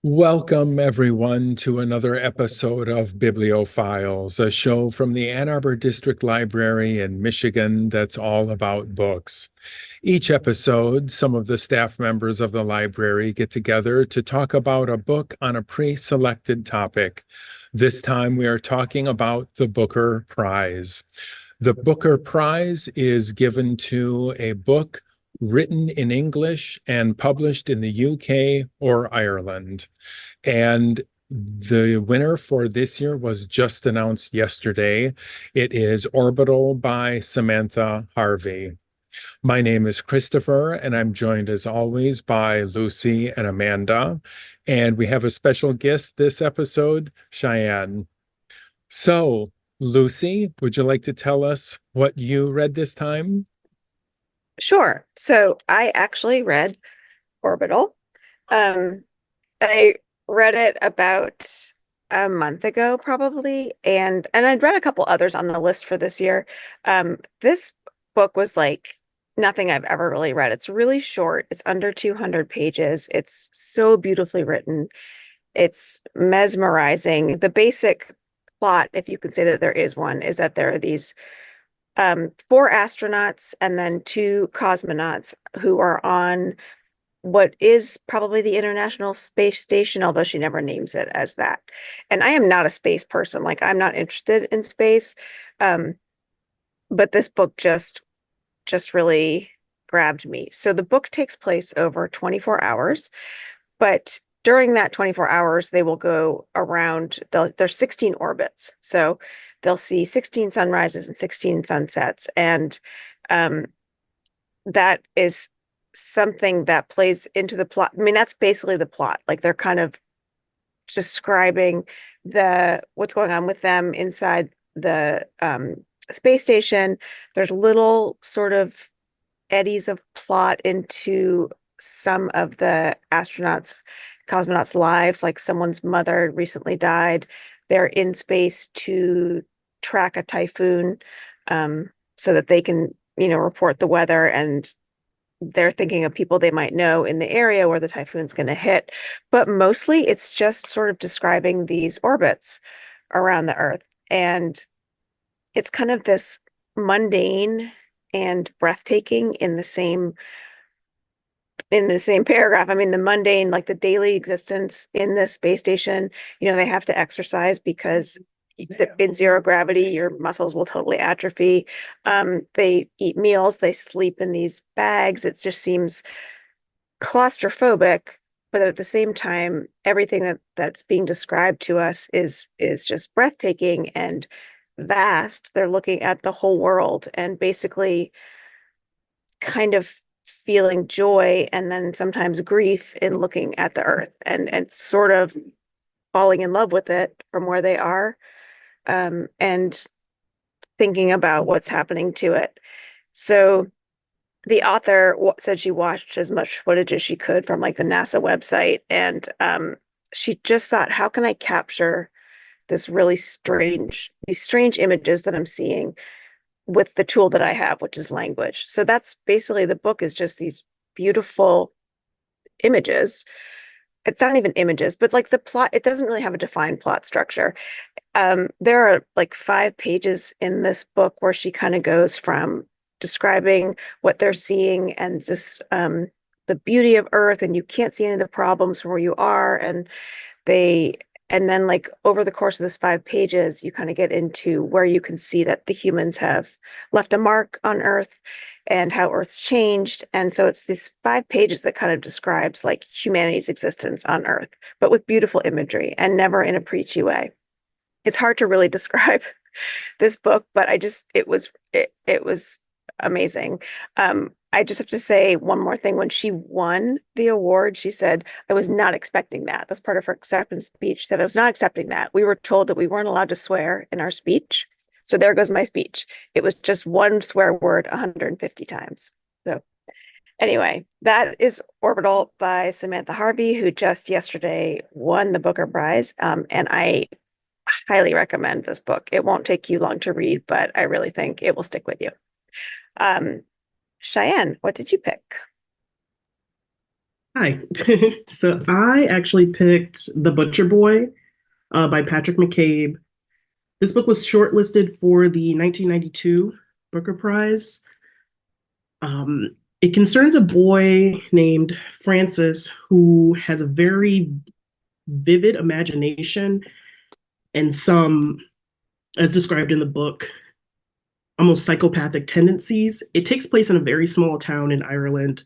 Welcome, everyone, to another episode of Biblio Files, a show from the Ann Arbor District Library in Michigan that's all about books. Each episode, some of the staff members of the library get together to talk about a book on a pre-selected topic. This time, we are talking about the Booker Prize. The Booker Prize is given to a book written in English and published in the UK or Ireland. And the winner for this year was just announced yesterday. It is Orbital by Samantha Harvey. My name is Christopher, and I'm joined as always by Lucy and Amanda. And we have a special guest this episode, Cheyenne. So, Lucy, would you like to tell us what you read this time? Sure. So I actually read Orbital. I read it about a month ago, probably, and I'd read a couple others on the list for this year. This book was like nothing I've ever really read. It's really short. It's under 200 pages. It's so beautifully written. It's mesmerizing. The basic plot, if you can say that there is one, is that there are these four astronauts and then two cosmonauts who are on what is probably the International Space Station, although she never names it as that. And I am not a space person. Like, I'm not interested in space. Um, but this book just really grabbed me. So the book takes place over 24 hours, but during that 24 hours, they will go around, there's 16 orbits. So they'll see 16 sunrises and 16 sunsets. And um, that is something that plays into the plot. I mean, that's basically the plot. Like, they're kind of describing what's going on with them inside the space station. There's little sort of eddies of plot into some of the cosmonauts' lives, like someone's mother recently died. They're in space to track a typhoon, so that they can, report the weather, and they're thinking of people they might know in the area where the typhoon's going to hit. But mostly it's just sort of describing these orbits around the Earth. And it's kind of this mundane and breathtaking in the same paragraph. I mean, the mundane, like the daily existence in this space station, they have to exercise because in zero gravity, your muscles will totally atrophy. They eat meals, they sleep in these bags. It just seems claustrophobic, but at the same time, everything that's being described to us is just breathtaking and vast. They're looking at the whole world and basically kind of feeling joy and then sometimes grief in looking at the earth and sort of falling in love with it from where they are, and thinking about what's happening to it. So the author said she watched as much footage as she could from like the NASA website, and she just thought, how can I capture these strange images that I'm seeing with the tool that I have, which is language. So that's basically the book, is just these beautiful images. It's not even images, but like the plot, it doesn't really have a defined plot structure. There are like 5 pages in this book where she kind of goes from describing what they're seeing and just the beauty of Earth, and you can't see any of the problems from where you are, they and then, like, over the course of this 5 pages, you kind of get into where you can see that the humans have left a mark on Earth and how Earth's changed. And so it's these 5 pages that kind of describes like humanity's existence on Earth, but with beautiful imagery and never in a preachy way. It's hard to really describe this book, but it was amazing. I just have to say one more thing. When she won the award, she said, I was not expecting that. That's part of her acceptance speech. She said, I was not expecting that. We were told that we weren't allowed to swear in our speech. So there goes my speech. It was just one swear word 150 times. So anyway, that is Orbital by Samantha Harvey, who just yesterday won the Booker Prize. And I highly recommend this book. It won't take you long to read, but I really think it will stick with you. Um, Cheyenne, what did you pick? Hi. So I actually picked The Butcher Boy by Patrick McCabe. This book was shortlisted for the 1992 Booker Prize. It concerns a boy named Francis who has a very vivid imagination and some, as described in the book, almost psychopathic tendencies. It takes place in a very small town in Ireland.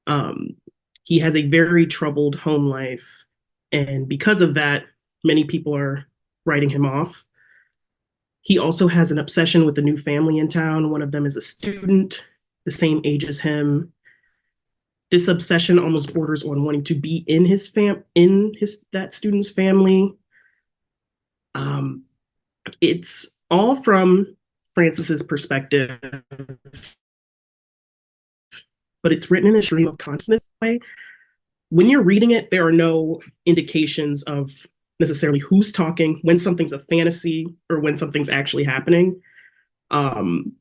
Um, he has a very troubled home life. And because of that, many people are writing him off. He also has an obsession with a new family in town. One of them is a student, the same age as him. This obsession almost borders on wanting to be in his that student's family. Um, it's all from Francis's perspective, but it's written in a stream of consciousness way. When you're reading it, there are no indications of necessarily who's talking, when something's a fantasy, or when something's actually happening. Um,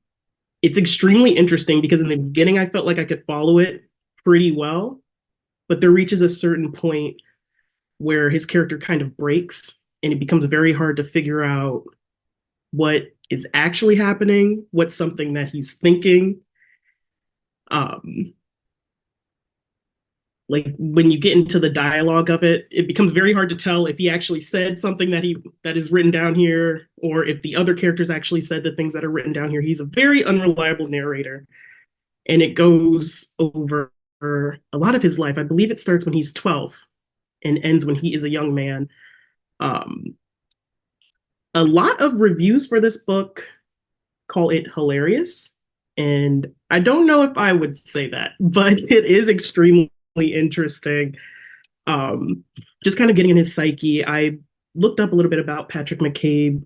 it's extremely interesting because in the beginning, I felt like I could follow it pretty well, but there reaches a certain point where his character kind of breaks and it becomes very hard to figure out what is actually happening, what's something that he's thinking. Um, like when you get into the dialogue of it, it becomes very hard to tell if he actually said something that is written down here, or if the other characters actually said the things that are written down here. He's a very unreliable narrator, and it goes over a lot of his life. I believe it starts when he's 12 and ends when he is a young man. Um, a lot of reviews for this book call it hilarious, and I don't know if I would say that, but it is extremely interesting. um, just kind of getting in his psyche. I looked up a little bit about Patrick McCabe,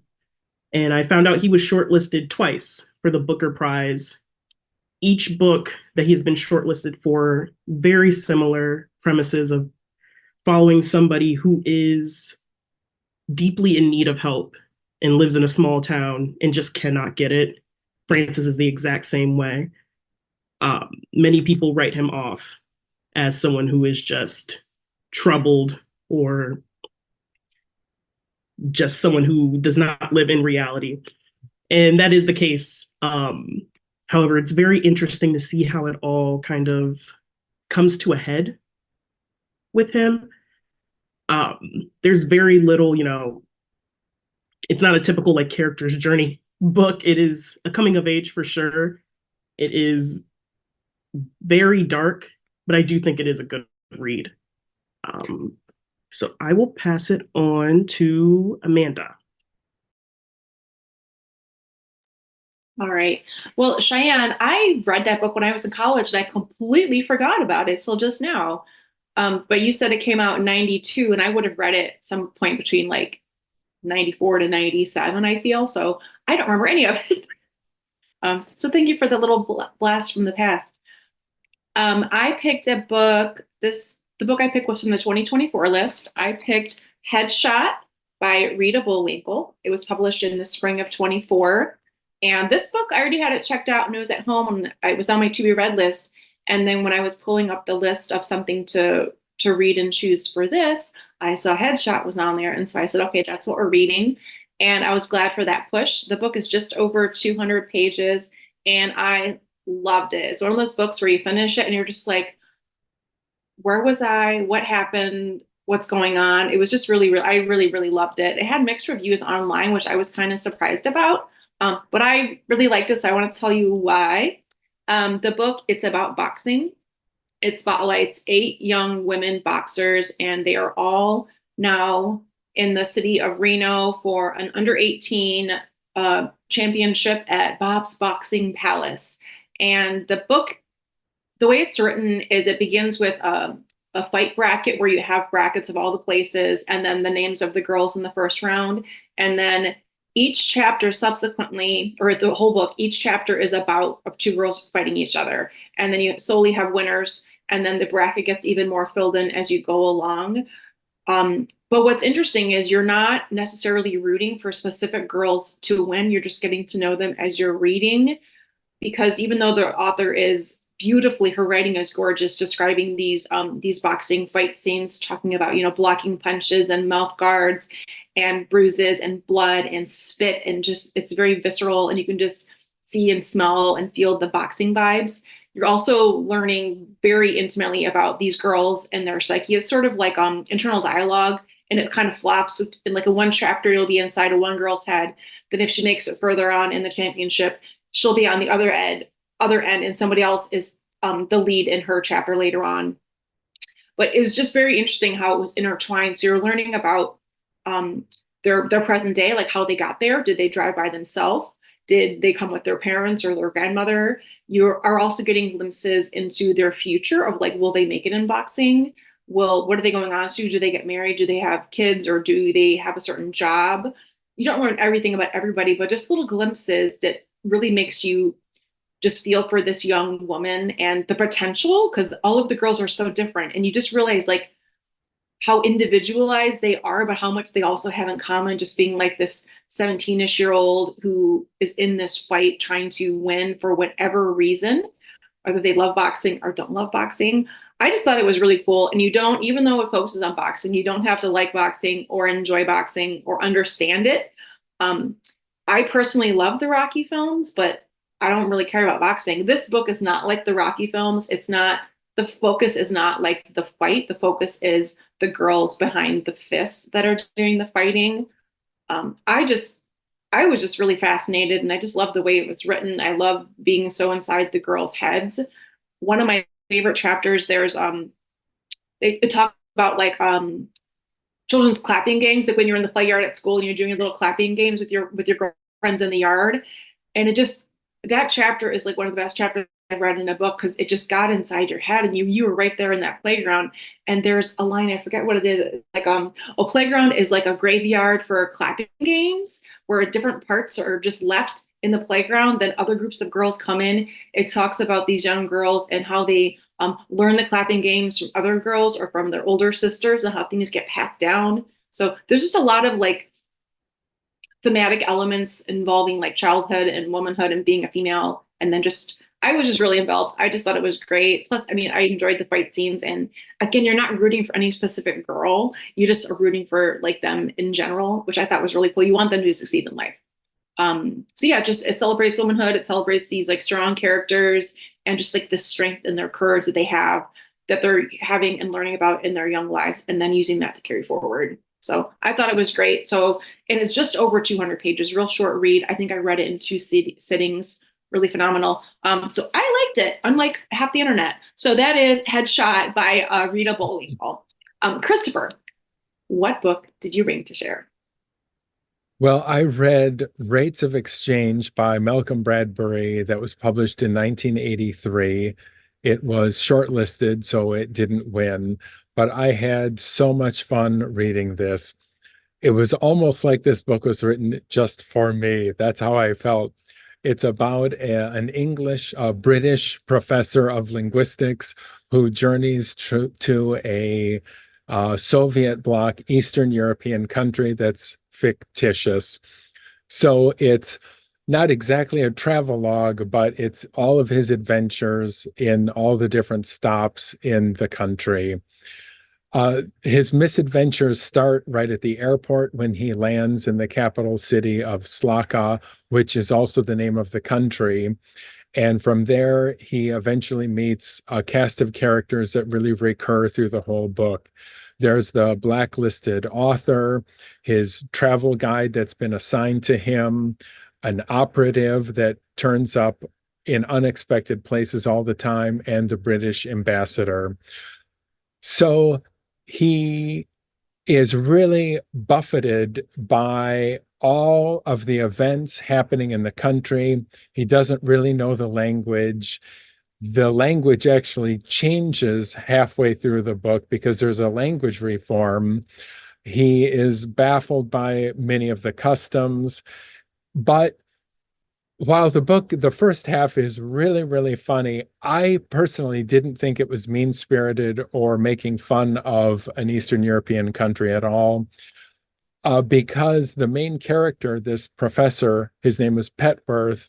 and I found out he was shortlisted twice for the Booker Prize. Each book that he's been shortlisted for, very similar premises of following somebody who is deeply in need of help and lives in a small town and just cannot get it. Francis is the exact same way. Many people write him off as someone who is just troubled or just someone who does not live in reality. And that is the case. However, it's very interesting to see how it all kind of comes to a head with him. There's very little, it's not a typical like character's journey book. It is a coming of age for sure. It is very dark, but I do think it is a good read. Um, so I will pass it on to Amanda. All right. Well, Cheyenne, I read that book when I was in college and I completely forgot about it till just now. But you said it came out in 92 and I would have read it some point between like 94 to 97, I feel. So I don't remember any of it. So thank you for the little blast from the past. I picked a book. The book I picked was from the 2024 list. I picked Headshot by Rita Bullwinkle. It was published in the spring of 24. And this book, I already had it checked out and it was at home and it was on my to be read list. And then when I was pulling up the list of something to read and choose for this, I saw Headshot was on there. And so I said, okay, that's what we're reading. And I was glad for that push. The book is just over 200 pages and I loved it. It's one of those books where you finish it and you're just like, where was I? What happened? What's going on? It was just I really, really loved it. It had mixed reviews online, which I was kind of surprised about. But I really liked it, so I want to tell you why. The book, it's about boxing. It spotlights 8 young women boxers, and they are all now in the city of Reno for an under 18 championship at Bob's Boxing Palace. And the book, the way it's written is it begins with a fight bracket where you have brackets of all the places and then the names of the girls in the first round. And then each chapter subsequently, or the whole book, each chapter is about of 2 girls fighting each other. And then you slowly have winners. And then the bracket gets even more filled in as you go along. But what's interesting is you're not necessarily rooting for specific girls to win. You're just getting to know them as you're reading, because even though the author is beautifully, her writing is gorgeous, describing these boxing fight scenes, talking about, blocking punches and mouth guards and bruises and blood and spit, and just, it's very visceral, and you can just see and smell and feel the boxing vibes. You're also learning very intimately about these girls and their psyche. It's sort of like internal dialogue, and it kind of flops. In like a one chapter, you'll be inside of one girl's head. Then if she makes it further on in the championship, she'll be on the other end, and somebody else is the lead in her chapter later on. But it was just very interesting how it was intertwined. So you're learning about their present day, like how they got there. Did they drive by themselves? Did they come with their parents or their grandmother? You are also getting glimpses into their future of like, will they make it in boxing? What are they going on to? Do they get married? Do they have kids, or do they have a certain job? You don't learn everything about everybody, but just little glimpses that really makes you just feel for this young woman and the potential, because all of the girls are so different, and you just realize like how individualized they are, but how much they also have in common, just being like this 17-ish-year-old who is in this fight trying to win for whatever reason, whether they love boxing or don't love boxing. I just thought it was really cool. And you don't, even though it focuses on boxing, you don't have to like boxing or enjoy boxing or understand it. I personally love the Rocky films, but I don't really care about boxing. This book is not like the Rocky films. It's not, the focus is not like the fight. The focus is the girls behind the fists that are doing the fighting. I was just really fascinated, and I just love the way it was written. I love being so inside the girls' heads. One of my favorite chapters, there's they talk about like children's clapping games, like when you're in the play yard at school and you're doing your little clapping games with your girlfriends in the yard. And it just, that chapter is like one of the best chapters I've read in a book, because it just got inside your head, and you were right there in that playground. And there's a line, I forget what it is, like a playground is like a graveyard for clapping games, where different parts are just left in the playground. Then other groups of girls come in. It talks about these young girls and how they learn the clapping games from other girls or from their older sisters, and how things get passed down. So there's just a lot of like thematic elements involving like childhood and womanhood and being a female. And then just, I was just really enveloped. I just thought it was great. Plus, I mean, I enjoyed the fight scenes. And again, you're not rooting for any specific girl. You just are rooting for like them in general, which I thought was really cool. You want them to succeed in life. So yeah, just, it celebrates womanhood. It celebrates these like strong characters, and just like the strength and their courage that they have, that they're having and learning about in their young lives, and then using that to carry forward. So I thought it was great. So, and it's just over 200 pages, real short read. I think I read it in two sittings, really phenomenal. So I liked it, unlike half the internet. So that is Headshot by Rita Bullwinkle. Christopher, what book did you bring to share? Well, I read Rates of Exchange by Malcolm Bradbury that was published in 1983. It was shortlisted, so it didn't win, but I had so much fun reading this. It was almost like this book was written just for me. That's how I felt. It's about an British professor of linguistics who journeys to a Soviet bloc Eastern European country that's fictitious. So it's not exactly a travelogue, but it's all of his adventures in all the different stops in the country. His misadventures start right at the airport when he lands in the capital city of Slaka, which is also the name of the country. And from there, he eventually meets a cast of characters that really recur through the whole book. There's the blacklisted author, his travel guide that's been assigned to him, an operative that turns up in unexpected places all the time, and the British ambassador. So he is really buffeted by all of the events happening in the country. He doesn't really know the language. The language actually changes halfway through the book because there's a language reform. He is baffled by many of the customs. But while the first half is really, really funny, I personally didn't think it was mean-spirited or making fun of an Eastern European country at all. Because the main character, this professor, his name is Petworth,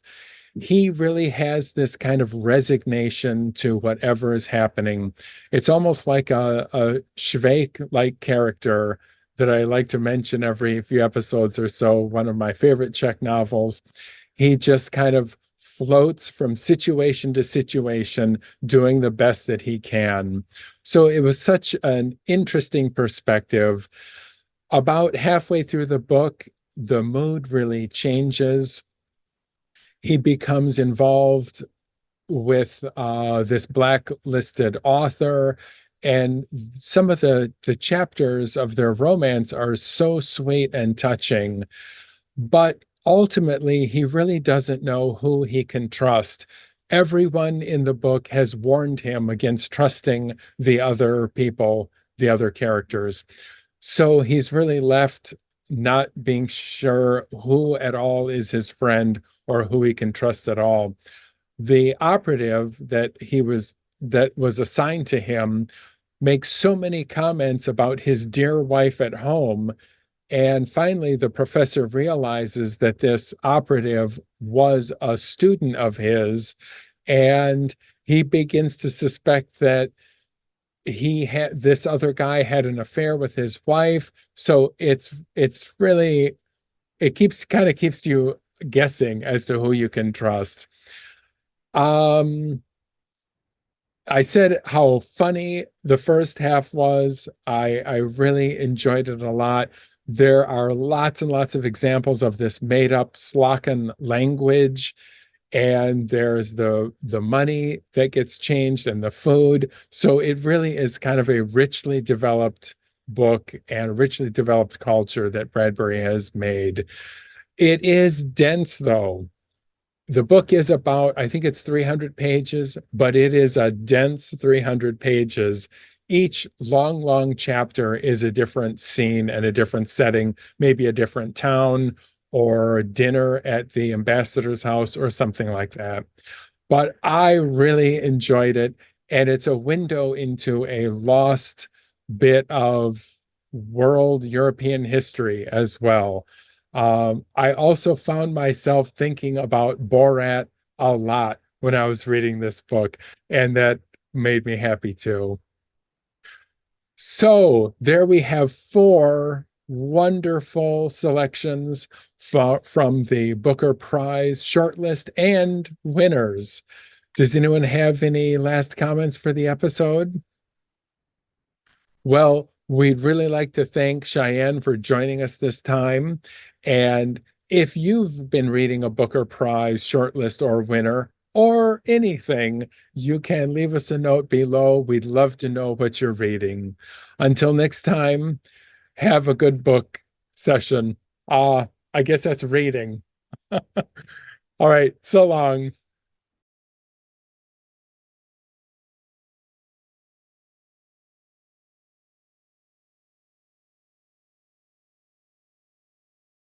he really has this kind of resignation to whatever is happening. It's almost like a Schweik-like character that I like to mention every few episodes or so, one of my favorite Czech novels. He just kind of floats from situation to situation, doing the best that he can. So it was such an interesting perspective. About halfway through the book, the mood really changes. He becomes involved with this blacklisted author, and some of the chapters of their romance are so sweet and touching. But ultimately, he really doesn't know who he can trust. Everyone in the book has warned him against trusting the other people, the other characters. So he's really left not being sure who at all is his friend or who he can trust at all. The operative that was assigned to him makes so many comments about his dear wife at home. And finally, the professor realizes that this operative was a student of his, and he begins to suspect that this other guy had an affair with his wife. So it's really, it keeps you guessing as to who you can trust. Um, I said how funny the first half was. I really enjoyed it a lot. There are lots and lots of examples of this made up Slocken language, and there's the money that gets changed and the food. So it really is kind of a richly developed book and richly developed culture that Bradbury has made. It is dense, though. The book is about, I think it's 300 pages, but it is a dense 300 pages. Each long, long chapter is a different scene and a different setting, maybe a different town or dinner at the ambassador's house or something like that. But I really enjoyed it. And it's a window into a lost bit of world European history as well. I also found myself thinking about Borat a lot when I was reading this book, and that made me happy too. So there we have four wonderful selections from the Booker Prize shortlist and winners. Does anyone have any last comments for the episode? Well, we'd really like to thank Cheyenne for joining us this time. And if you've been reading a Booker Prize shortlist or winner or anything, you can leave us a note below. We'd love to know what you're reading. Until next time, have a good book session. I guess that's reading. All right, so long.